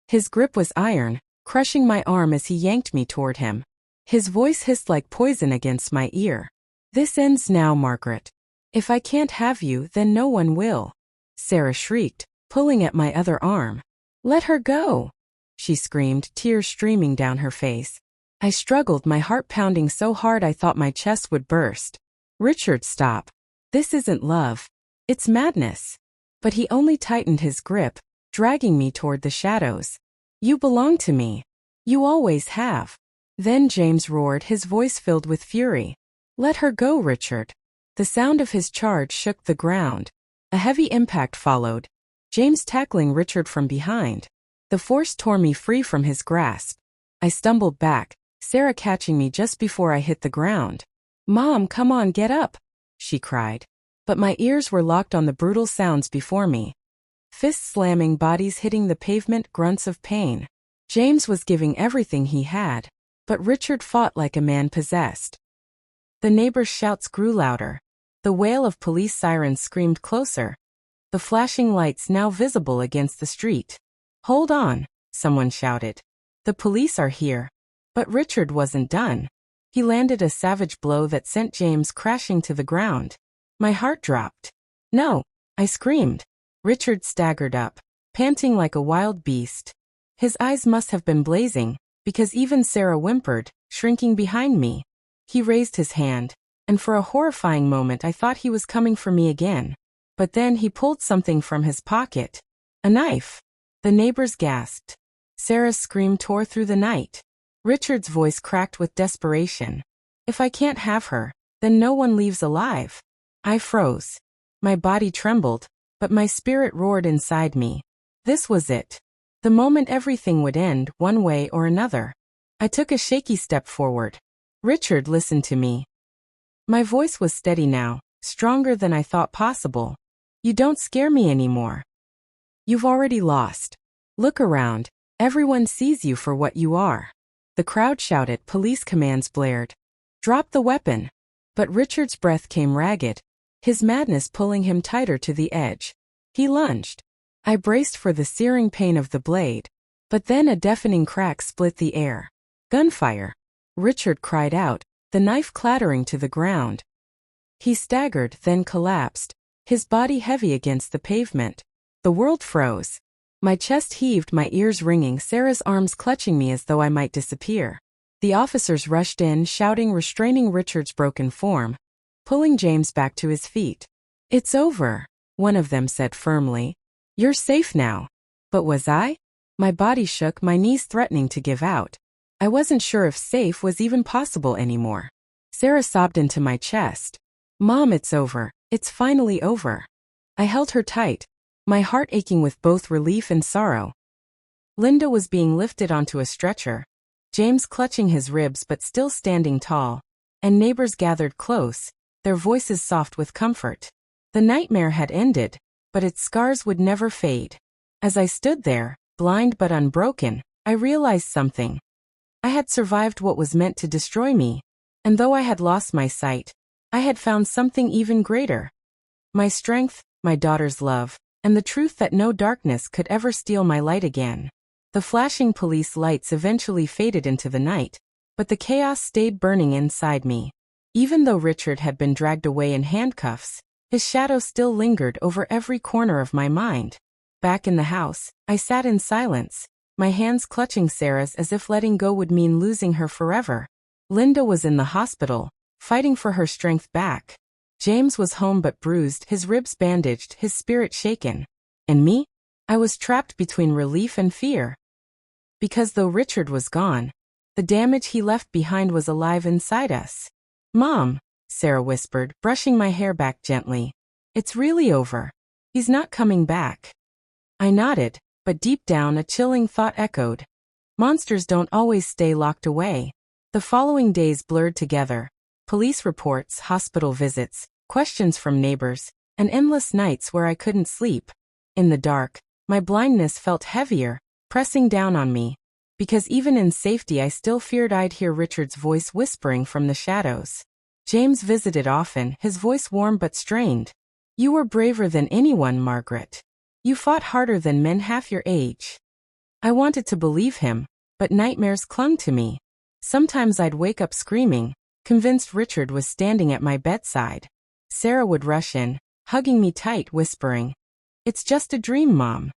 His grip was iron, crushing my arm as he yanked me toward him. His voice hissed like poison against my ear. This ends now, Margaret. If I can't have you, then no one will. Sarah shrieked, pulling at my other arm. Let her go, she screamed, tears streaming down her face. I struggled, my heart pounding so hard I thought my chest would burst. Richard, stop. This isn't love. It's madness. But he only tightened his grip, dragging me toward the shadows. You belong to me. You always have. Then James roared, his voice filled with fury. Let her go, Richard. The sound of his charge shook the ground. A heavy impact followed, James tackling Richard from behind. The force tore me free from his grasp. I stumbled back, Sarah catching me just before I hit the ground. Mom, come on, get up, she cried. But my ears were locked on the brutal sounds before me. Fists slamming, bodies hitting the pavement, grunts of pain. James was giving everything he had, but Richard fought like a man possessed. The neighbors' shouts grew louder. The wail of police sirens screamed closer. The flashing lights now visible against the street. Hold on, someone shouted. The police are here. But Richard wasn't done. He landed a savage blow that sent James crashing to the ground. My heart dropped. No, I screamed. Richard staggered up, panting like a wild beast. His eyes must have been blazing, because even Sarah whimpered, shrinking behind me. He raised his hand, and for a horrifying moment I thought he was coming for me again. But then he pulled something from his pocket. A knife. The neighbors gasped. Sarah's scream tore through the night. Richard's voice cracked with desperation. If I can't have her, then no one leaves alive. I froze. My body trembled, but my spirit roared inside me. This was it. The moment everything would end, one way or another. I took a shaky step forward. Richard listened to me. My voice was steady now, stronger than I thought possible. You don't scare me anymore. You've already lost. Look around. Everyone sees you for what you are. The crowd shouted, police commands blared. Drop the weapon. But Richard's breath came ragged, his madness pulling him tighter to the edge. He lunged. I braced for the searing pain of the blade. But then a deafening crack split the air. Gunfire. Richard cried out, the knife clattering to the ground. He staggered, then collapsed, his body heavy against the pavement. The world froze. My chest heaved, my ears ringing, Sarah's arms clutching me as though I might disappear. The officers rushed in, shouting, restraining Richard's broken form, pulling James back to his feet. It's over, one of them said firmly. You're safe now. But was I? My body shook, my knees threatening to give out. I wasn't sure if safe was even possible anymore. Sarah sobbed into my chest. Mom, it's over. It's finally over. I held her tight, my heart aching with both relief and sorrow. Linda was being lifted onto a stretcher, James clutching his ribs but still standing tall, and neighbors gathered close, their voices soft with comfort. The nightmare had ended, but its scars would never fade. As I stood there, blind but unbroken, I realized something. I had survived what was meant to destroy me, and though I had lost my sight, I had found something even greater. My strength, my daughter's love, and the truth that no darkness could ever steal my light again. The flashing police lights eventually faded into the night, but the chaos stayed burning inside me. Even though Richard had been dragged away in handcuffs, his shadow still lingered over every corner of my mind. Back in the house, I sat in silence, my hands clutching Sarah's as if letting go would mean losing her forever. Linda was in the hospital, fighting for her strength back. James was home but bruised, his ribs bandaged, his spirit shaken. And me? I was trapped between relief and fear. Because though Richard was gone, the damage he left behind was alive inside us. Mom, Sarah whispered, brushing my hair back gently. It's really over. He's not coming back. I nodded, but deep down a chilling thought echoed. Monsters don't always stay locked away. The following days blurred together. Police reports, hospital visits, questions from neighbors, and endless nights where I couldn't sleep. In the dark, my blindness felt heavier, pressing down on me. Because even in safety I still feared I'd hear Richard's voice whispering from the shadows. James visited often, his voice warm but strained. You were braver than anyone, Margaret. You fought harder than men half your age. I wanted to believe him, but nightmares clung to me. Sometimes I'd wake up screaming, convinced Richard was standing at my bedside. Sarah would rush in, hugging me tight, whispering, "It's just a dream, Mom."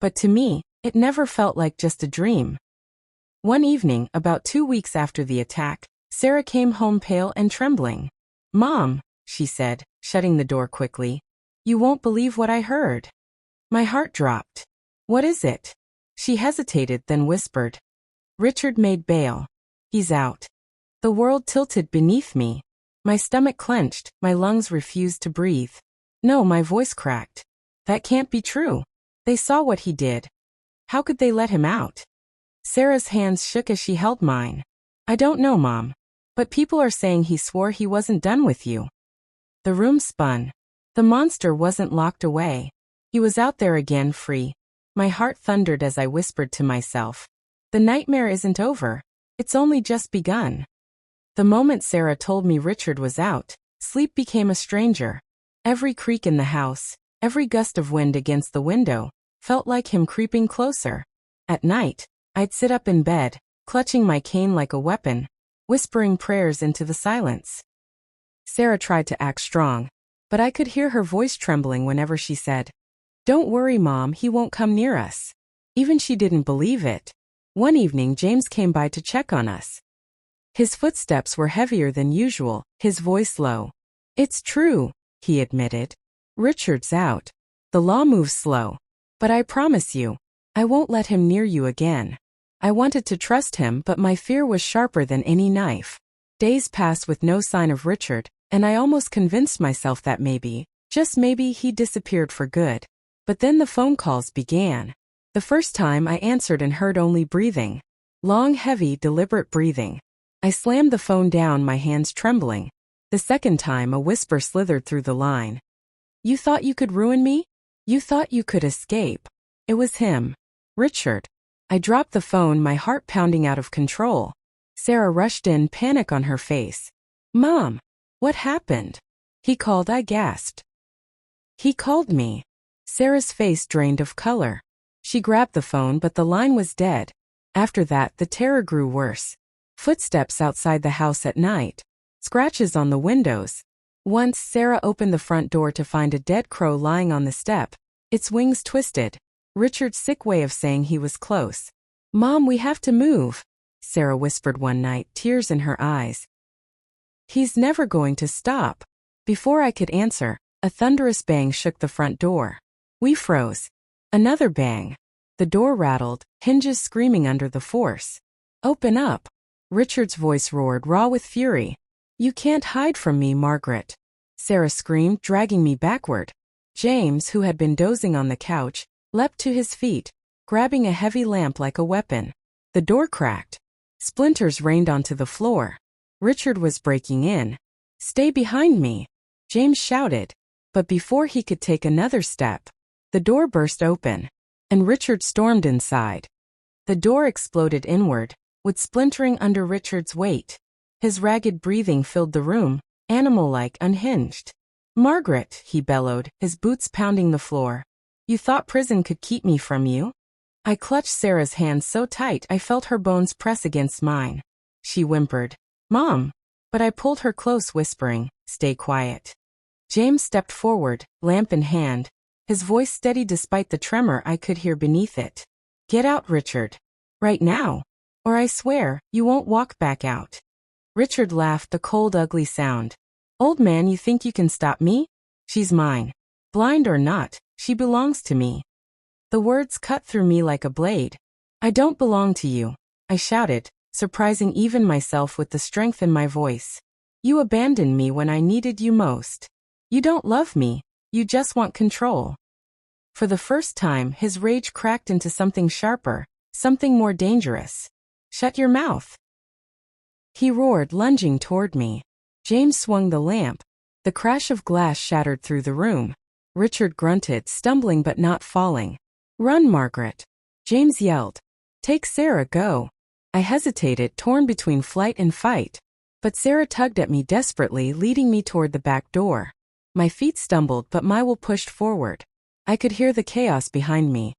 But to me, it never felt like just a dream. One evening, about 2 weeks after the attack, Sarah came home pale and trembling. "Mom," she said, shutting the door quickly, "you won't believe what I heard." My heart dropped. "What is it?" She hesitated, then whispered, "Richard made bail. He's out." The world tilted beneath me. My stomach clenched, my lungs refused to breathe. No, my voice cracked. That can't be true. They saw what he did. How could they let him out? Sarah's hands shook as she held mine. "I don't know, Mom. But people are saying he swore he wasn't done with you." The room spun. The monster wasn't locked away. He was out there again, free. My heart thundered as I whispered to myself, "The nightmare isn't over. It's only just begun." The moment Sarah told me Richard was out, sleep became a stranger. Every creak in the house, every gust of wind against the window, felt like him creeping closer. At night, I'd sit up in bed, clutching my cane like a weapon, whispering prayers into the silence. Sarah tried to act strong, but I could hear her voice trembling whenever she said, "Don't worry, Mom, he won't come near us." Even she didn't believe it. One evening James came by to check on us. His footsteps were heavier than usual, his voice low. "It's true," he admitted. "Richard's out. The law moves slow. But I promise you, I won't let him near you again." I wanted to trust him, but my fear was sharper than any knife. Days passed with no sign of Richard, and I almost convinced myself that maybe, Just maybe he disappeared for good. But then the phone calls began. The first time I answered and heard only breathing. Long, heavy, deliberate breathing. I slammed the phone down, my hands trembling. The second time a whisper slithered through the line. You thought you could ruin me? You thought you could escape. It was him. Richard. I dropped the phone, my heart pounding out of control. Sarah rushed in, panic on her face. Mom! What happened? He called, I gasped. He called me. Sarah's face drained of color. She grabbed the phone, but the line was dead. After that, the terror grew worse. Footsteps outside the house at night. Scratches on the windows. Once, Sarah opened the front door to find a dead crow lying on the step, its wings twisted. Richard's sick way of saying he was close. Mom, we have to move, Sarah whispered one night, tears in her eyes. He's never going to stop. Before I could answer, a thunderous bang shook the front door. We froze. Another bang. The door rattled, hinges screaming under the force. Open up. Richard's voice roared, raw with fury. You can't hide from me, Margaret. Sarah screamed, dragging me backward. James, who had been dozing on the couch, leapt to his feet, grabbing a heavy lamp like a weapon. The door cracked. Splinters rained onto the floor. Richard was breaking in. Stay behind me, James shouted. But before he could take another step, the door burst open, and Richard stormed inside. The door exploded inward, with splintering under Richard's weight. His ragged breathing filled the room, animal-like, unhinged. Margaret, he bellowed, his boots pounding the floor. You thought prison could keep me from you? I clutched Sarah's hand so tight I felt her bones press against mine. She whimpered, Mom. But I pulled her close, whispering, Stay quiet. James stepped forward, lamp in hand, his voice steady despite the tremor I could hear beneath it. Get out, Richard. Right now. Or I swear, you won't walk back out. Richard laughed, the cold, ugly sound. Old man, you think you can stop me? She's mine. Blind or not, she belongs to me. The words cut through me like a blade. I don't belong to you, I shouted, surprising even myself with the strength in my voice. You abandoned me when I needed you most. You don't love me, you just want control. For the first time, his rage cracked into something sharper, something more dangerous. Shut your mouth. He roared, lunging toward me. James swung the lamp. The crash of glass shattered through the room. Richard grunted, stumbling but not falling. Run, Margaret. James yelled. Take Sarah, go. I hesitated, torn between flight and fight. But Sarah tugged at me desperately, leading me toward the back door. My feet stumbled, but my will pushed forward. I could hear the chaos behind me.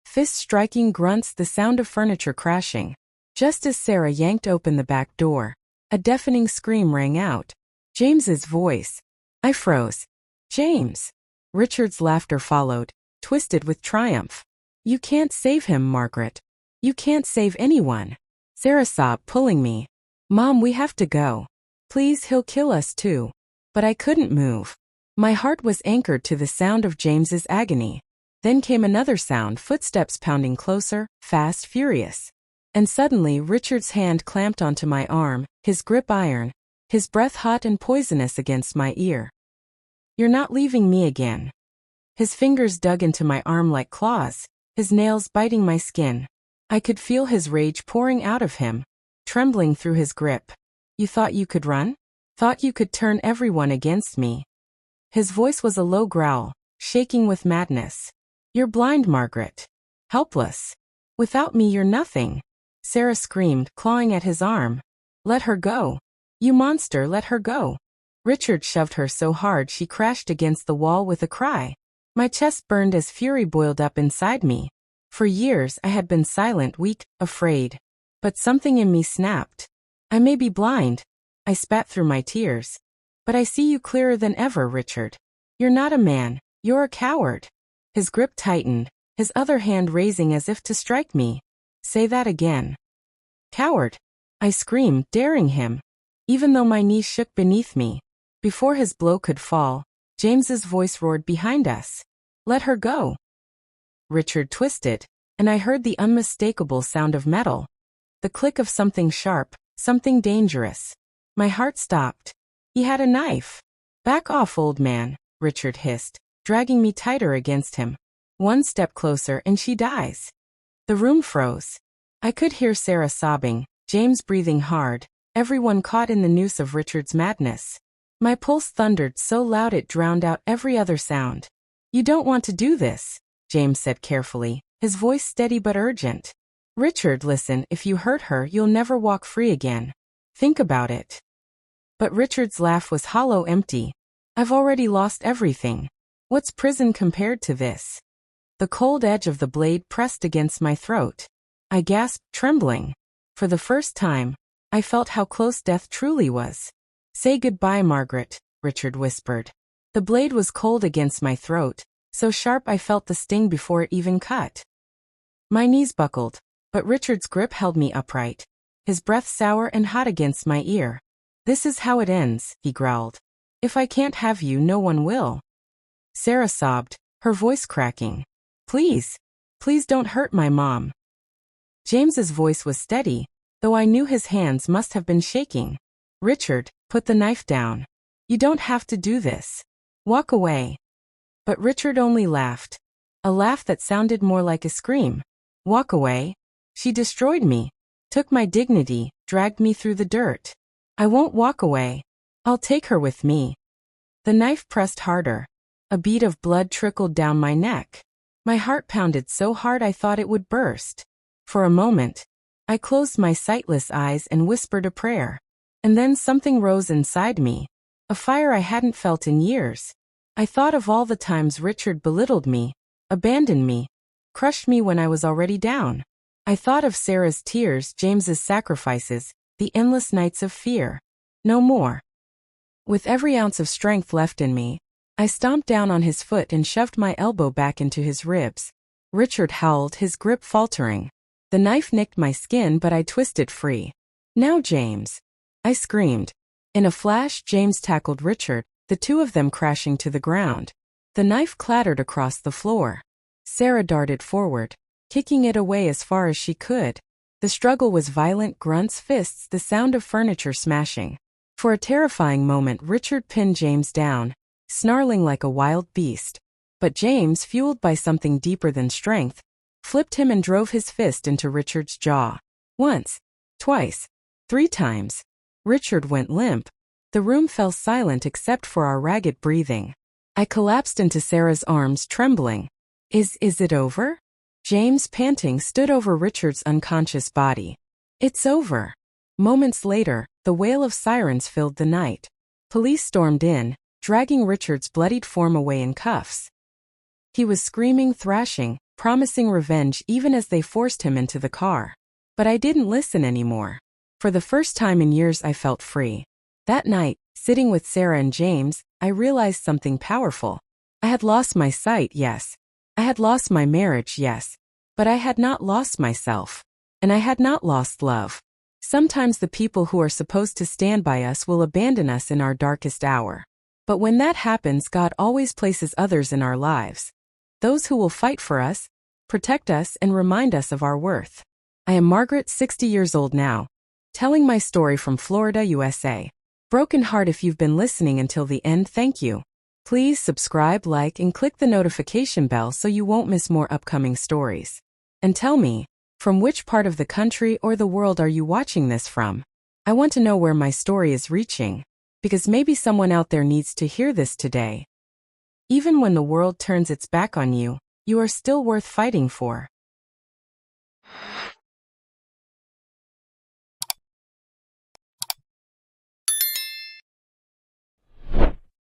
Fists striking, grunts, the sound of furniture crashing. Just as Sarah yanked open the back door, a deafening scream rang out. James's voice. I froze. James. Richard's laughter followed, twisted with triumph. You can't save him, Margaret. You can't save anyone. Sarah sobbed, pulling me. Mom, we have to go. Please, he'll kill us too. But I couldn't move. My heart was anchored to the sound of James's agony. Then came another sound, footsteps pounding closer, fast, furious. And suddenly Richard's hand clamped onto my arm, his grip iron, his breath hot and poisonous against my ear. You're not leaving me again. His fingers dug into my arm like claws, his nails biting my skin. I could feel his rage pouring out of him, trembling through his grip. You thought you could run? Thought you could turn everyone against me? His voice was a low growl, shaking with madness. You're blind, Margaret. Helpless. Without me, you're nothing. Sarah screamed, clawing at his arm. Let her go. You monster, let her go. Richard shoved her so hard she crashed against the wall with a cry. My chest burned as fury boiled up inside me. For years I had been silent, weak, afraid. But something in me snapped. I may be blind. I spat through my tears. But I see you clearer than ever, Richard. You're not a man, you're a coward. His grip tightened, his other hand raising as if to strike me. Say that again. Coward. I screamed, daring him. Even though my knees shook beneath me. Before his blow could fall, James's voice roared behind us. Let her go. Richard twisted, and I heard the unmistakable sound of metal. The click of something sharp, something dangerous. My heart stopped. He had a knife. Back off, old man. Richard hissed, dragging me tighter against him. One step closer and she dies. The room froze. I could hear Sarah sobbing, James breathing hard, everyone caught in the noose of Richard's madness. My pulse thundered so loud it drowned out every other sound. You don't want to do this, James said carefully, his voice steady but urgent. Richard, listen, if you hurt her, you'll never walk free again. Think about it. But Richard's laugh was hollow, empty. I've already lost everything. What's prison compared to this? The cold edge of the blade pressed against my throat. I gasped, trembling. For the first time, I felt how close death truly was. Say goodbye, Margaret, Richard whispered. The blade was cold against my throat, so sharp I felt the sting before it even cut. My knees buckled, but Richard's grip held me upright, his breath sour and hot against my ear. This is how it ends, he growled. If I can't have you, no one will. Sarah sobbed, her voice cracking. Please, please don't hurt my mom. James's voice was steady, though I knew his hands must have been shaking. Richard, put the knife down. You don't have to do this. Walk away. But Richard only laughed. A laugh that sounded more like a scream. Walk away? She destroyed me, took my dignity, dragged me through the dirt. I won't walk away. I'll take her with me. The knife pressed harder. A bead of blood trickled down my neck. My heart pounded so hard I thought it would burst. For a moment, I closed my sightless eyes and whispered a prayer. And then something rose inside me. A fire I hadn't felt in years. I thought of all the times Richard belittled me, abandoned me, crushed me when I was already down. I thought of Sarah's tears, James's sacrifices, the endless nights of fear. No more. With every ounce of strength left in me, I stomped down on his foot and shoved my elbow back into his ribs. Richard howled, his grip faltering. The knife nicked my skin, but I twisted free. Now, James, I screamed. In a flash, James tackled Richard, the two of them crashing to the ground. The knife clattered across the floor. Sarah darted forward, kicking it away as far as she could. The struggle was violent, grunts, fists, the sound of furniture smashing. For a terrifying moment, Richard pinned James down, snarling like a wild beast. But James, fueled by something deeper than strength, flipped him and drove his fist into Richard's jaw. Once, twice, 3 times. Richard went limp. The room fell silent except for our ragged breathing. I collapsed into Sarah's arms, trembling. Is it over? James, panting, stood over Richard's unconscious body. It's over. Moments later, the wail of sirens filled the night. Police stormed in, dragging Richard's bloodied form away in cuffs. He was screaming, thrashing, promising revenge even as they forced him into the car. But I didn't listen anymore. For the first time in years, I felt free. That night, sitting with Sarah and James, I realized something powerful. I had lost my sight, yes. I had lost my marriage, yes. But I had not lost myself. And I had not lost love. Sometimes the people who are supposed to stand by us will abandon us in our darkest hour. But when that happens, God always places others in our lives. Those who will fight for us, protect us, and remind us of our worth. I am Margaret, 60 years old now, telling my story from Florida, USA. Broken heart, if you've been listening until the end, thank you. Please subscribe, like, and click the notification bell so you won't miss more upcoming stories. And tell me, from which part of the country or the world are you watching this from? I want to know where my story is reaching, because maybe someone out there needs to hear this today. Even when the world turns its back on you, you are still worth fighting for.